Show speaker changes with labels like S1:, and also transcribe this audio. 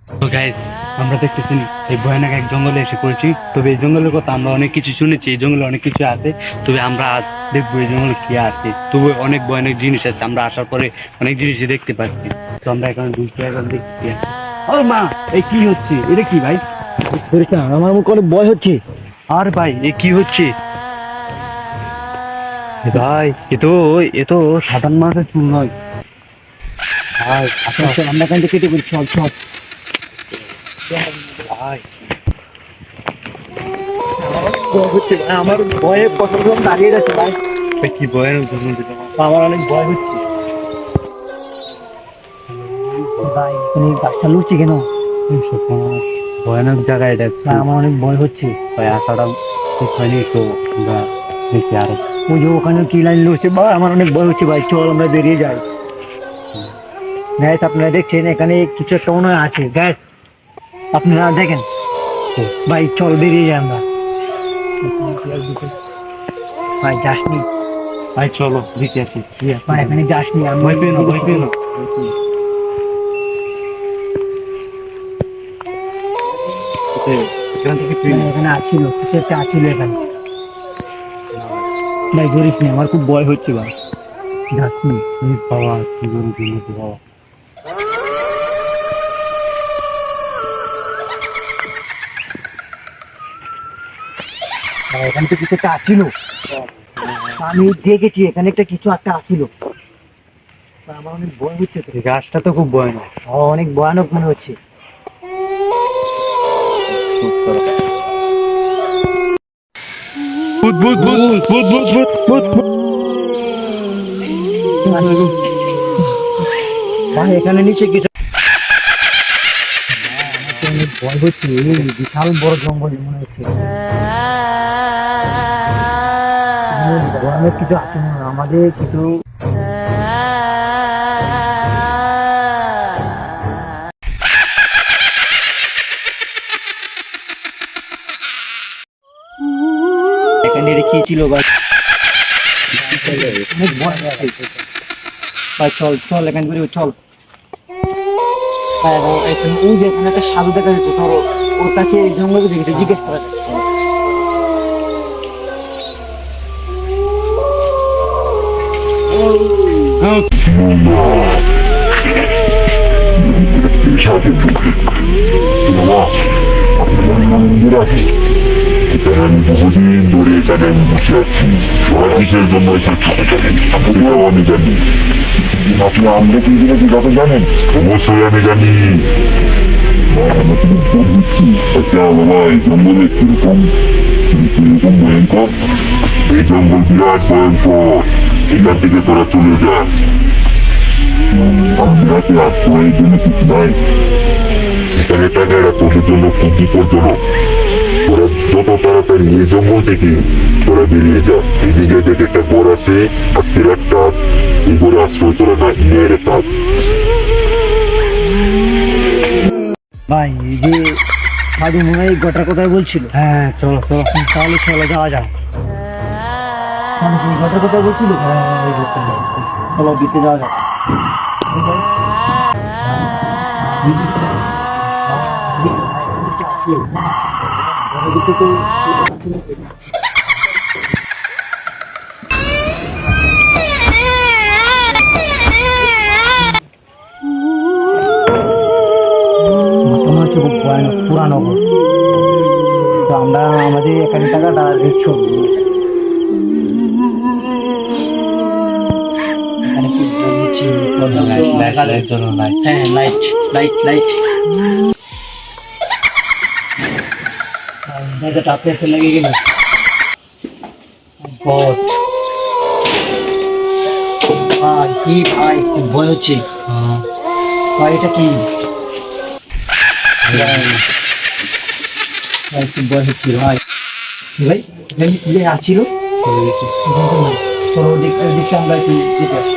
S1: তো গাইস, আমরা দেখতেছি এই ভয়ানক এক জঙ্গলে এসে পড়েছি। তবে এই জঙ্গলের কথা আমরা অনেক কিছু শুনেছি, এই জঙ্গলে অনেক কিছু আছে। তবে আমরা আজ দেখবো এই জঙ্গলে কি আছে। তবে অনেক ভয়ানক জিনিস আছে, আমরা আসার পরে অনেক জিনিসই দেখতে পাচ্ছি। তো আমরা এখন ঘুরতে এখন দেখছি। ও মা, এই কি হচ্ছে? এটা কি ভাই?
S2: আমার মুখ অনেক ভয় হচ্ছে।
S1: আর ভাই, এ কি হচ্ছে ভাই? এ তো সাধারণ মানুষের চুল নয় ভাই।
S2: আচ্ছা চল, আমরা এখান থেকে কেটে পড়ি, চল চল।
S1: ভাই,
S2: ভয় হচ্ছে ভাই, আমার ভয়ে কতক্ষণ দাঁড়িয়ে যাচ্ছে ভাই।
S1: কি ভয়ানক জঙ্গল দিল
S2: আমার অনেক ভয় হচ্ছে ভাই। তুমি গাছটা লুচি কেন?
S1: ভয়ানক জায়গা এটা।
S2: ভাই আমার অনেক ভয় হচ্ছে
S1: ভাই আসাটা ঠিক হয়নি তো, আমরা দেখি আরো।
S2: ওই যে ওখানে কি লাইন লুচছে ভাই, আমার অনেক ভয় হচ্ছে ভাই, চল আমরা বেরিয়ে যাই। গ্যাস আপনারা দেখছেন এখানে কিছু একটা মনে হয় আছে, গ্যাস আপনারা দেখেন ভাই, চল বেরিয়ে যাই আমরা। ভাই যাসনি
S1: ভাই চলো দেখে আসি কি আছে।
S2: ভাই, এখানে যাসনি, আমি
S1: ভয় পেও না, ভয় পেও না। এখান থেকে তুই
S2: ভাই, এখানে আছিল, কিছু একটা আছিল এখানে ভাই। ধরিস নি, আমার খুব ভয় হচ্ছে ভাই, যাসনি।
S1: বাবা, কি করবো তুমি তো বাবা।
S2: ভাই, এখানে তো কিছু একটা আছিল, আমি দেখেছি এখানে একটা কিছু একটা আছিল। ভাই, আমার অনেক ভয় হচ্ছে তো।
S1: এই গাছটা তো খুব ভয়ানক।
S2: অনেক ভয়ানক মনে হচ্ছে।
S1: ভূত ভূত ভূত ভূত ভূত ভূত ভূত।
S2: ভাই এখানে নিচে কিছু, আমার তো অনেক ভয় হচ্ছে, এই বিশাল বড় জঙ্গল মনে হচ্ছে। ভয়ানক কিছু আছে মনে হয়, আমাদের কিছু। এখানে এটা কি ছিল ভাই? অনেক ভয় লাগছে। ভাই চল চল, এখান থেকে চল। ভাই এখানে ওই যে এখানে একটা সাধু দেখা যাচ্ছে, ধরো ওর কাছে এই জঙ্গলে দেখেছে, জিজ্ঞেস করা যায়।
S3: আমি বহুদিন ধরে এখানে আমি বসে আছি। ওরা কিসের জন্য এসেছে সেটাও আমি জানি। আপনি আমরা কি জিনিস যত জানেন? অবশ্যই আমি জানি। আমি শুধু ভোট দিচ্ছি। আচ্ছা বাবা, এই জঙ্গলে কিরকম কিরকম ভয়ঙ্কর? এই জঙ্গল বিরাট ভয়ঙ্কর। এখান থেকে তোরা চলে যা। আমি হাতে আশ্রয়ের জন্য কিছু নাই। এখানে টাকাটা তোদের জন্য খুব বিপজ্জনক। তোরা যত তাড়াতাড়ি এই জঙ্গল থেকে তোরা বেরিয়ে যা। এদিকে থেকে একটা ঘর আছে, আজকে রাতটা এই ঘরে আশ্রয় তোরা না মেরে থাক।
S2: ভাই এই যে সাধু মনে হয় এই গোটার কথাই বলছিল।
S1: হ্যাঁ চলো চলো।
S2: তাহলে চলো যাওয়া যাক। সাধু কি গোটার কথা বলছিল? চলো দিতে যাওয়া যাক। মনে হচ্ছে খুব ভয়ানক পুরানো ঘর। তো আমরা আমাদের এখানে টাকাটা রিক্স এখানে কি বলছি,
S1: চলো নাই।
S2: হ্যাঁ লাইট লাইট লাইট। জায়গাটা আপনি এসে লেগে গেল। God, ভাই কি ভাই, খুব ভয় হচ্ছে ভাই। এটা কি ভাই, খুব ভয় হচ্ছে ভাই। ভাই এখানে কি আসছিল?
S1: চলে গেছি।
S2: চলো দিকটা আমরা একটু দেখে আসি।